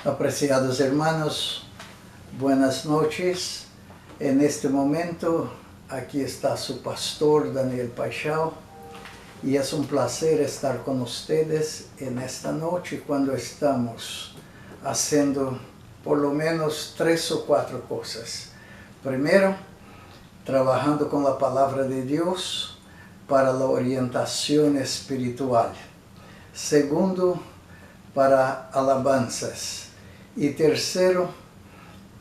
Apreciados hermanos, buenas noches. En este momento, aquí está su pastor Daniel Paixão y es un placer estar con ustedes en esta noche cuando estamos haciendo por lo menos 3 o 4 cosas. Primero, trabajando con la palabra de Dios para la orientación espiritual. Segundo, para alabanzas. Y tercero,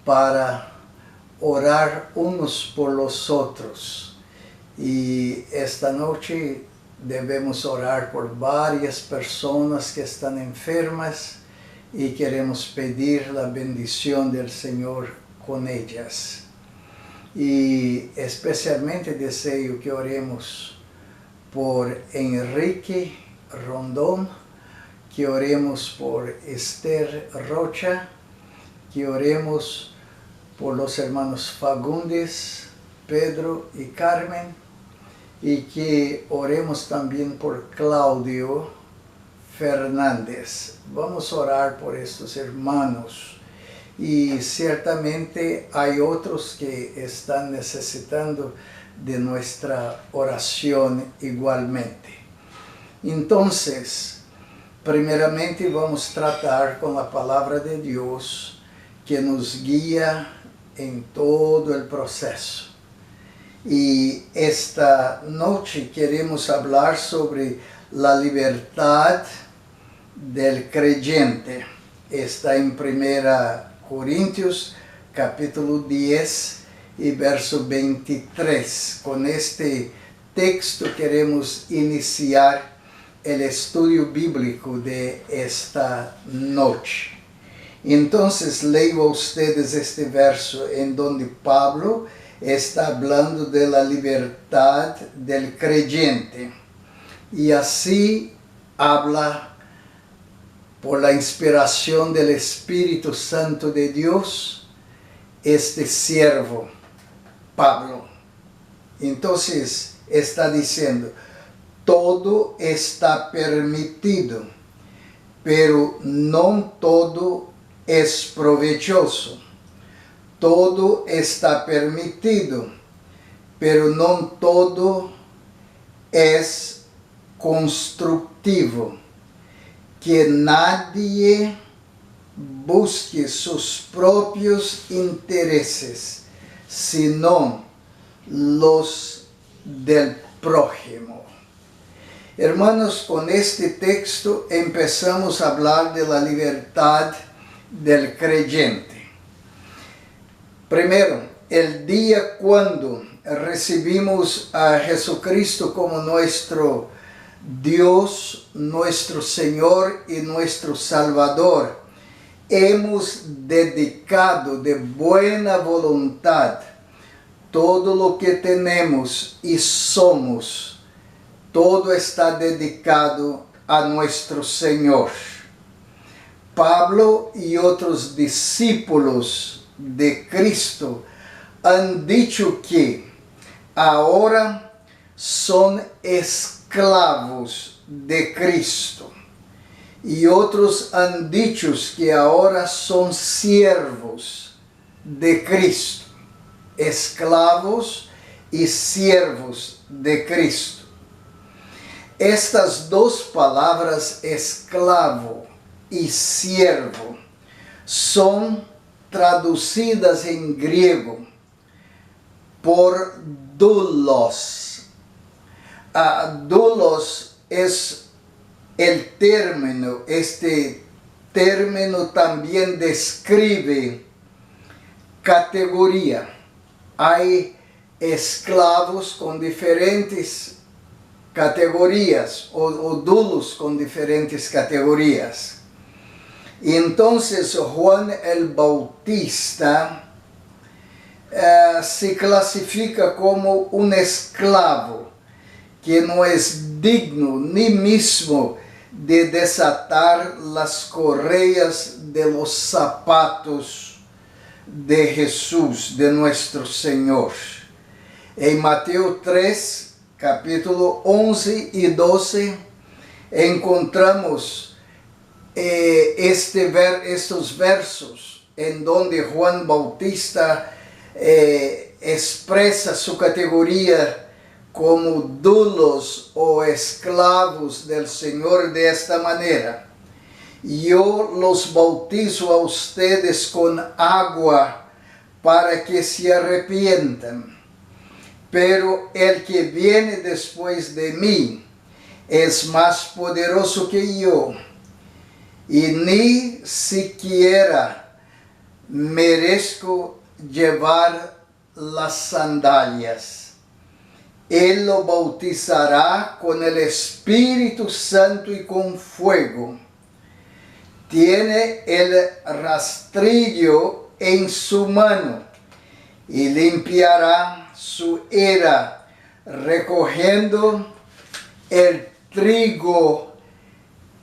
para orar unos por los otros. Y esta noche debemos orar por varias personas que están enfermas y queremos pedir la bendición del Señor con ellas. Y especialmente deseo que oremos por Enrique Rondón, que oremos por Esther Rocha, que oremos por los hermanos Fagundes, Pedro y Carmen, y que oremos también por Claudio Fernández. Vamos a orar por estos hermanos, y ciertamente hay otros que están necesitando de nuestra oración igualmente. Entonces, primeramente vamos a tratar con la palabra de Dios que nos guía en todo el proceso. Y esta noche queremos hablar sobre la libertad del creyente. Está en 1 Corintios capítulo 10 y verso 23. Con este texto queremos iniciar el estudio bíblico de esta noche. Entonces leo a ustedes este verso en donde Pablo está hablando de la libertad del creyente. Y así habla por la inspiración del Espíritu Santo de Dios este siervo, Pablo. Entonces está diciendo: todo está permitido, pero no todo es provechoso. Todo está permitido, pero no todo es constructivo. Que nadie busque sus propios intereses, sino los del prójimo. Hermanos, con este texto empezamos a hablar de la libertad del creyente. Primero, el día cuando recibimos a Jesucristo como nuestro Dios, nuestro Señor y nuestro Salvador, hemos dedicado de buena voluntad todo lo que tenemos y somos. Todo está dedicado a nuestro Señor. Pablo y otros discípulos de Cristo han dicho que ahora son esclavos de Cristo. Y otros han dicho que ahora son siervos de Cristo. Esclavos y siervos de Cristo. Estas dos palabras, esclavo y siervo, son traducidas en griego por doulos. Doulos es el término. Este término también describe categoría. Hay esclavos con diferentes categorías o doulos con diferentes categorías. Y entonces Juan el Bautista se clasifica como un esclavo que no es digno ni mismo de desatar las correas de los zapatos de Jesús, de nuestro Señor. En Mateo 3, capítulo 11 y 12, encontramos estos versos en donde Juan Bautista expresa su categoría como dulos o esclavos del Señor de esta manera. Yo los bautizo a ustedes con agua para que se arrepientan. Pero el que viene después de mí es más poderoso que yo, y ni siquiera merezco llevar las sandalias. Él lo bautizará con el Espíritu Santo y con fuego. Tiene el rastrillo en su mano y limpiará su era, recogiendo el trigo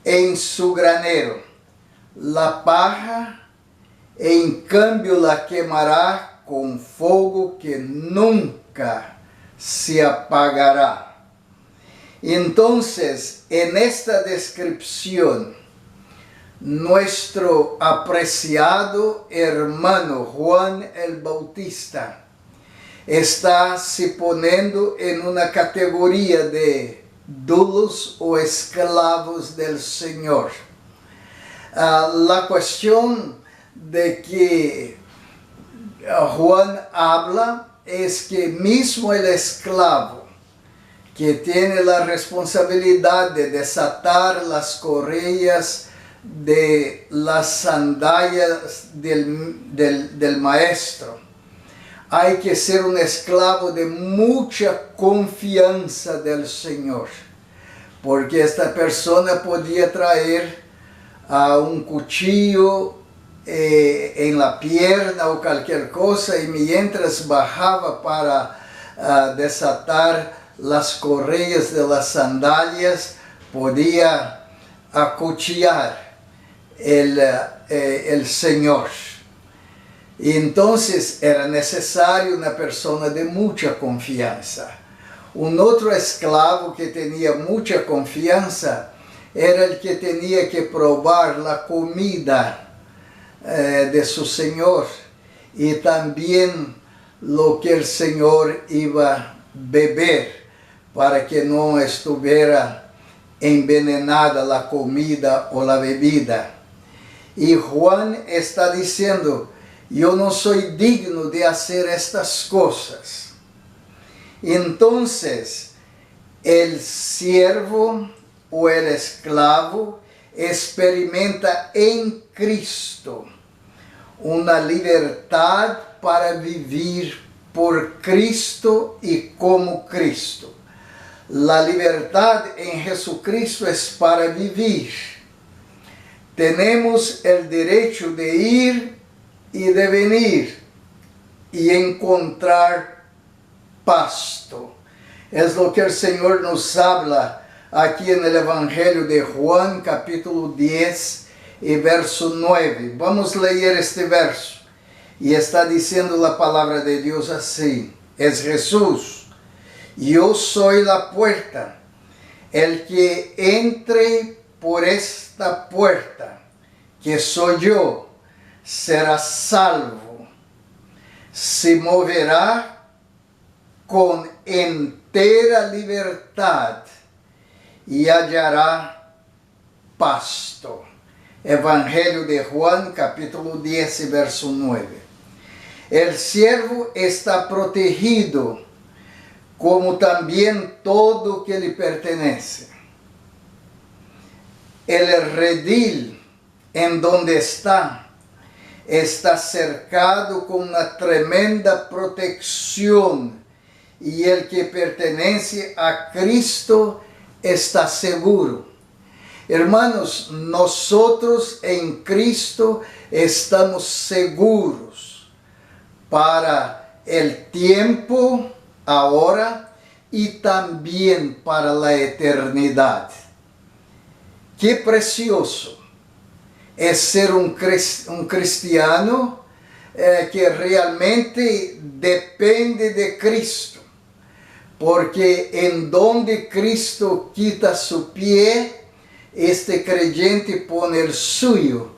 en su granero. La paja, en cambio, la quemará con fuego que nunca se apagará. Entonces, en esta descripción, nuestro apreciado hermano Juan el Bautista está se poniendo en una categoría de dulos o esclavos del Señor. La cuestión de que Juan habla es que mismo el esclavo que tiene la responsabilidad de desatar las correas de las sandalias del maestro, hay que ser un esclavo de mucha confianza del Señor, porque esta persona podía traer un cuchillo en la pierna o cualquier cosa, y mientras bajaba para desatar las correas de las sandalias, podía acuchillar el Señor. Y entonces era necesario una persona de mucha confianza. Un otro esclavo que tenía mucha confianza era el que tenía que probar la comida de su Señor, y también lo que el Señor iba a beber, para que no estuviera envenenada la comida o la bebida. Y Juan está diciendo: yo no soy digno de hacer estas cosas. Entonces, el siervo o el esclavo experimenta en Cristo una libertad para vivir por Cristo y como Cristo. La libertad en Jesucristo es para vivir. Tenemos el derecho de ir y de venir y encontrar pasto. Es lo que el Señor nos habla aquí en el Evangelio de Juan, capítulo 10 y verso 9. Vamos a leer este verso. Y está diciendo la palabra de Dios así. Es Jesús: yo soy la puerta. El que entre por esta puerta, que soy yo, será salvo. Se moverá con entera libertad y hallará pasto. Evangelio de Juan, capítulo 10, verso 9. El siervo está protegido, como también todo que le pertenece. El redil en donde está cercado con una tremenda protección, y el que pertenece a Cristo está seguro. Hermanos, nosotros en Cristo estamos seguros para el tiempo ahora y también para la eternidad. Qué precioso es ser un cristiano que realmente depende de Cristo, porque en donde Cristo quita su pie, este creyente pone el suyo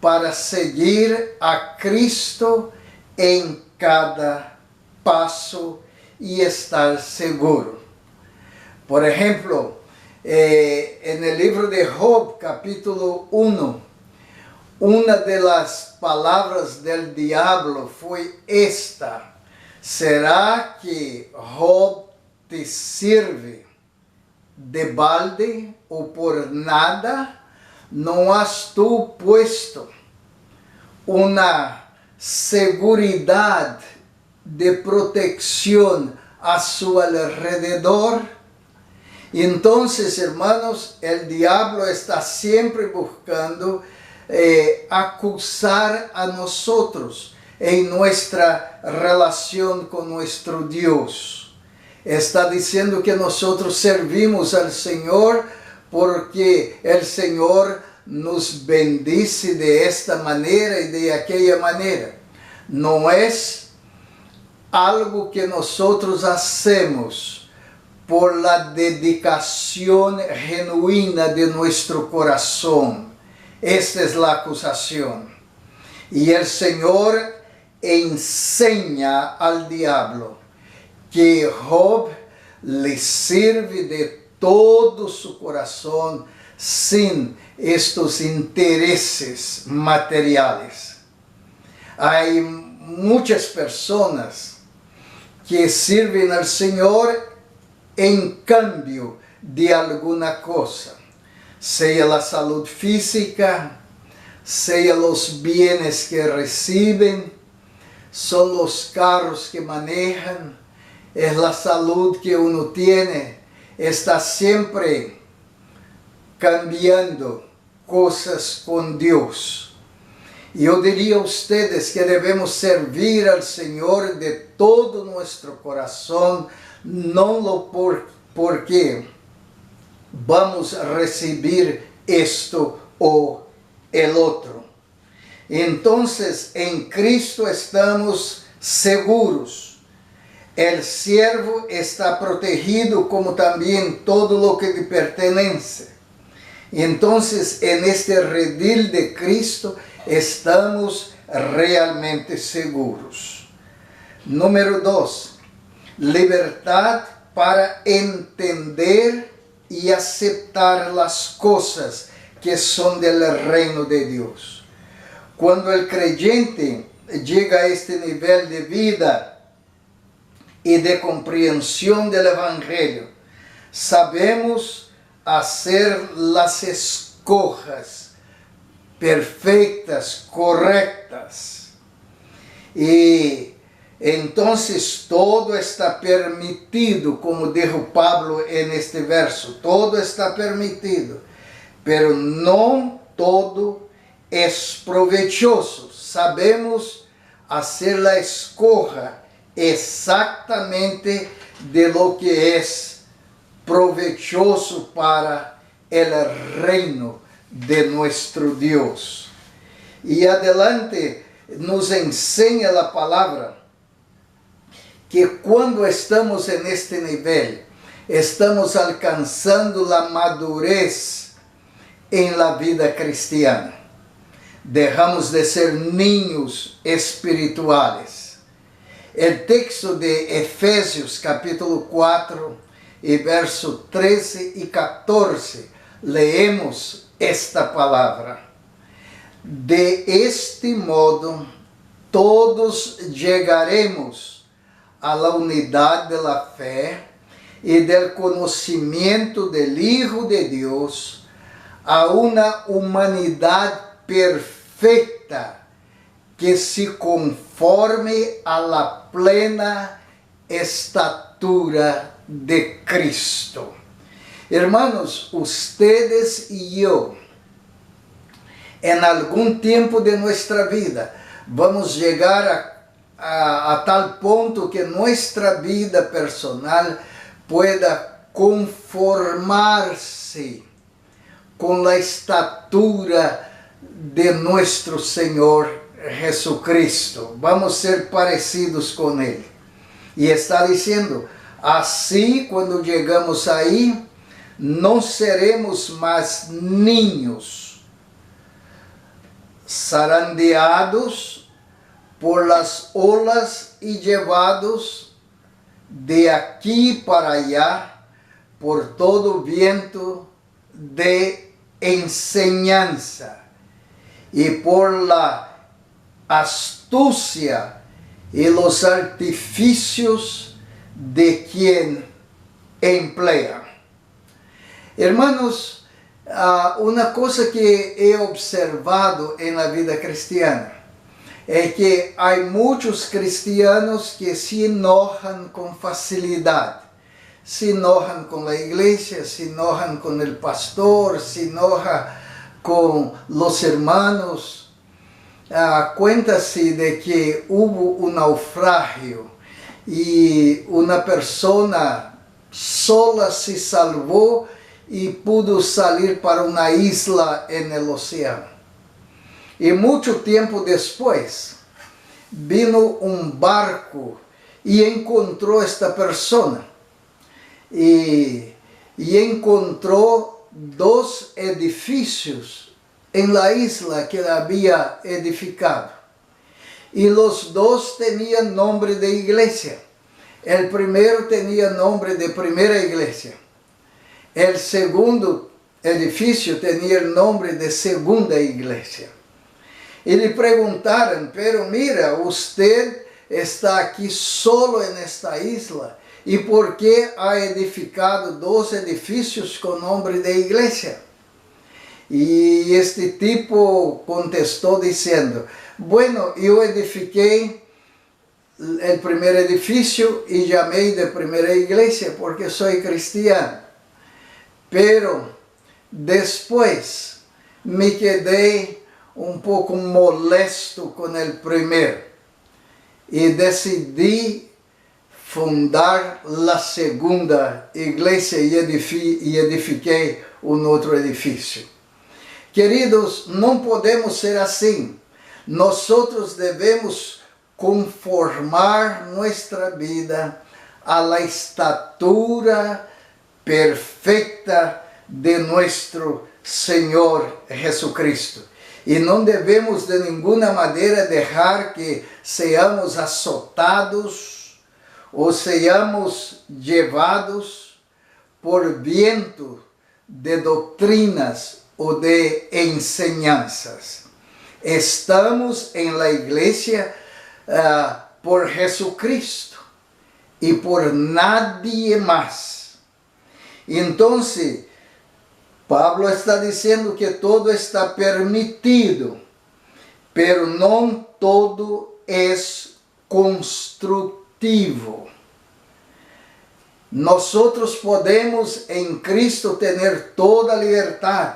para seguir a Cristo en cada paso y estar seguro. Por ejemplo, en el libro de Job, capítulo 1, una de las palabras del diablo fue esta: ¿será que Job te sirve de balde o por nada? ¿No has tú puesto una seguridad de protección a su alrededor? Entonces, hermanos, el diablo está siempre buscando acusar a nosotros en nuestra relación con nuestro Dios. Está diciendo que nosotros servimos al Señor porque el Señor nos bendice de esta manera y de aquella manera. No es algo que nosotros hacemos por la dedicación genuina de nuestro corazón. Esta es la acusación. Y el Señor enseña al diablo que Job le sirve de todo su corazón sin estos intereses materiales. Hay muchas personas que sirven al Señor en cambio de alguna cosa, sea la salud física, sea los bienes que reciben, son los carros que manejan, es la salud que uno tiene. Está siempre cambiando cosas con Dios. Yo diría a ustedes que debemos servir al Señor de todo nuestro corazón, no porque vamos a recibir esto o el otro. Entonces, en Cristo estamos seguros. El siervo está protegido como también todo lo que le pertenece. Entonces, en este redil de Cristo estamos realmente seguros. Número 2, libertad para entender y aceptar las cosas que son del reino de Dios. Cuando el creyente llega a este nivel de vida y de comprensión del Evangelio, sabemos hacer las escojas perfectas, correctas. Y entonces todo está permitido, como dijo Pablo en este verso, todo está permitido, pero no todo es provechoso. Sabemos hacer la escoja exactamente de lo que es provechoso para el reino de nuestro Dios. Y adelante nos enseña la palabra que cuando estamos en este nivel, estamos alcanzando la madurez en la vida cristiana. Dejamos de ser niños espirituales. El texto de Efesios capítulo 4 y verso 13 y 14, leemos esta palabra. De este modo, todos llegaremos a la unidad de la fe y del conocimiento del Hijo de Dios, a una humanidad perfecta que se conforme a la plena estatura de Cristo. Hermanos, ustedes y yo, en algún tiempo de nuestra vida, vamos llegar a tal punto que nuestra vida personal pueda conformarse con la estatura de nuestro Señor Jesucristo. Vamos a ser parecidos con Él. Y está diciendo, así cuando llegamos ahí, não seremos mais ninhos, zarandeados por las olas y llevados de aquí para allá por todo viento de enseñanza y por la astucia y los artificios de quien emplea. Hermanos, una cosa que he observado en la vida cristiana es que hay muchos cristianos que se enojan con facilidad. Se enojan con la iglesia, se enojan con el pastor, se enojan con los hermanos. Cuéntase de que hubo un naufragio y una persona sola se salvó y pudo salir para una isla en el océano. Y mucho tiempo después vino un barco y encontró a esta persona. Y encontró 2 edificios en la isla que él había edificado. Y los 2 tenían nombre de iglesia. El primero tenía nombre de primera iglesia. El segundo edificio tenía el nombre de segunda iglesia. Y le preguntaron, pero mira, usted está aquí solo en esta isla. ¿Y por qué ha edificado 2 edificios con nombre de iglesia? Y este tipo contestó diciendo, bueno, yo edifiqué el primer edificio y llamé de primera iglesia porque soy cristiano. Pero después me quedé un poco molesto con el primero y decidí fundar la segunda iglesia y edifiqué un otro edificio. Queridos, no podemos ser así. Nosotros debemos conformar nuestra vida a la estatura perfecta de nuestro Señor Jesucristo. Y no debemos de ninguna manera dejar que seamos azotados o seamos llevados por viento de doctrinas o de enseñanzas. Estamos en la iglesia por Jesucristo y por nadie más. Entonces, Pablo está diciendo que todo está permitido, pero no todo es constructivo. Nosotros podemos en Cristo tener toda libertad,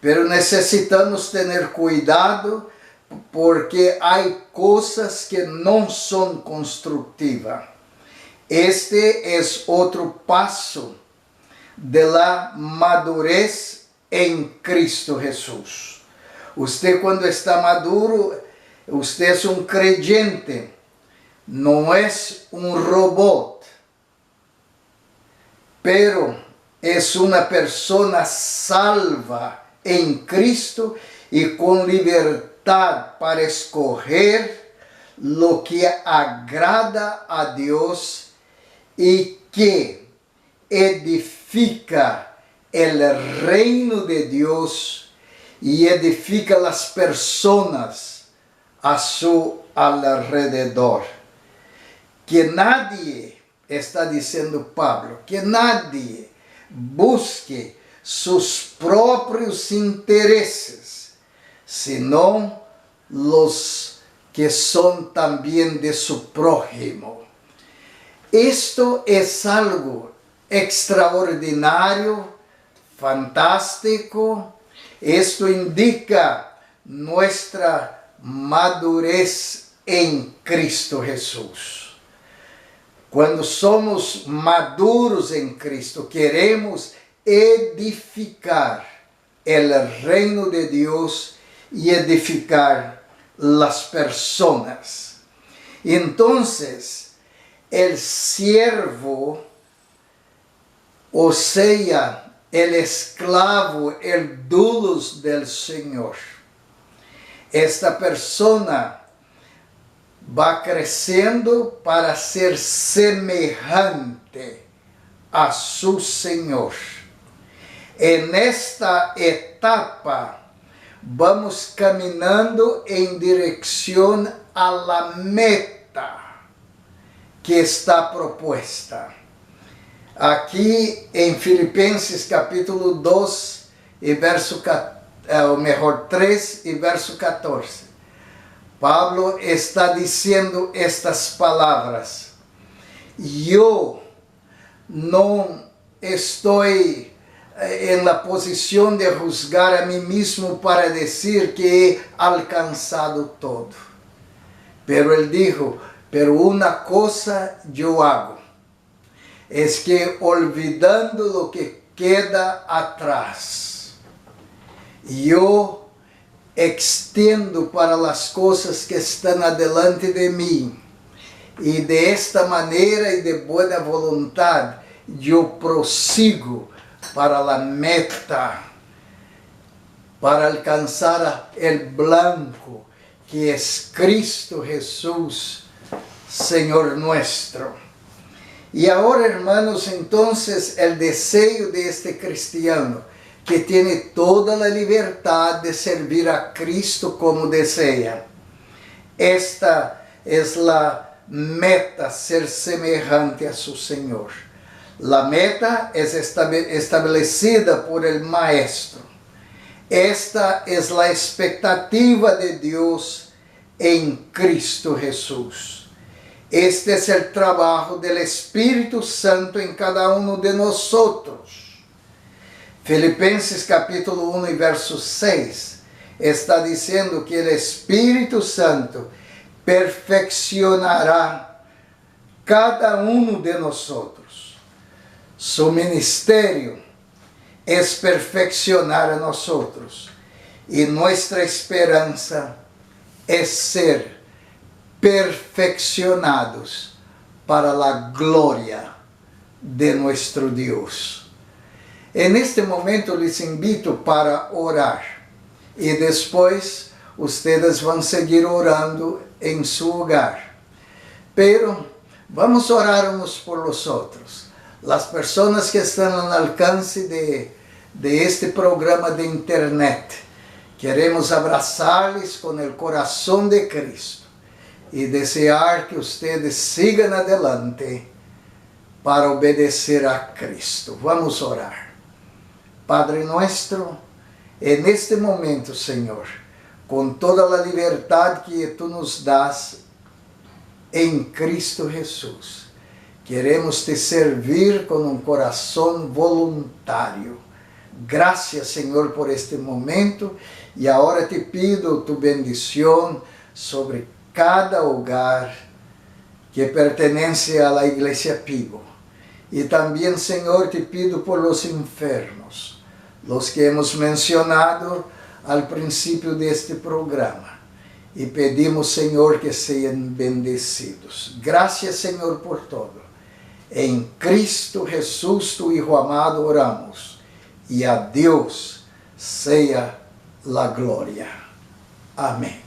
pero necesitamos tener cuidado porque hay cosas que no son constructivas. Este es otro paso de la madurez en Cristo Jesús. Usted cuando está maduro, usted es un creyente, no es un robot, pero es una persona salva en Cristo y con libertad para escoger lo que agrada a Dios y que edifica el reino de Dios y edifica las personas a su alrededor. Que nadie, está diciendo Pablo, que nadie busque sus propios intereses, sino los que son también de su prójimo. Esto es algo extraordinario, fantástico. Esto indica nuestra madurez en Cristo Jesús. Cuando somos maduros en Cristo, queremos edificar el reino de Dios y edificar las personas. Entonces, el siervo, o sea, el esclavo, el doulos del Señor. Esta persona va crescendo para ser semejante a su Señor. En esta etapa vamos caminando en dirección a la meta que está propuesta. Aqui em Filipenses capítulo 2 e verso 3 e verso 14. Pablo está dizendo estas palavras: eu não estou em la posição de juzgar a mim mesmo para dizer que he alcançado todo. Pero ele dijo, pero una cosa yo hago, es que olvidando lo que queda atrás, yo extiendo para las cosas que están adelante de mí, y de esta manera y de buena voluntad, yo prosigo para la meta, para alcanzar el blanco, que es Cristo Jesús, Señor nuestro. Y ahora, hermanos, entonces el deseo de este cristiano, que tiene toda la libertad de servir a Cristo como desea. Esta es la meta, ser semejante a su Señor. La meta es establecida por el Maestro. Esta es la expectativa de Dios en Cristo Jesús. Este es el trabajo del Espíritu Santo en cada uno de nosotros. Filipenses capítulo 1 y verso 6 está diciendo que el Espíritu Santo perfeccionará cada uno de nosotros. Su ministerio es perfeccionar a nosotros, y nuestra esperanza es ser perfeccionados para la gloria de nuestro Dios. En este momento les invito para orar, y después ustedes van a seguir orando en su hogar. Pero vamos a orar unos por los otros. Las personas que están al alcance de este programa de internet, queremos abrazarles con el corazón de Cristo y desear que ustedes sigan adelante para obedecer a Cristo. Vamos a orar. Padre nuestro, en este momento, Señor, con toda la libertad que tú nos das en Cristo Jesús, queremos te servir con un corazón voluntario. Gracias, Señor, por este momento, y ahora te pido tu bendición sobre cada hogar que pertenece a la Iglesia Pivo. Y también, Señor, te pido por los enfermos, los que hemos mencionado al principio de este programa. Y pedimos, Señor, que sean bendecidos. Gracias, Señor, por todo. En Cristo Jesús, tu Hijo amado, oramos. Y a Dios sea la gloria. Amén.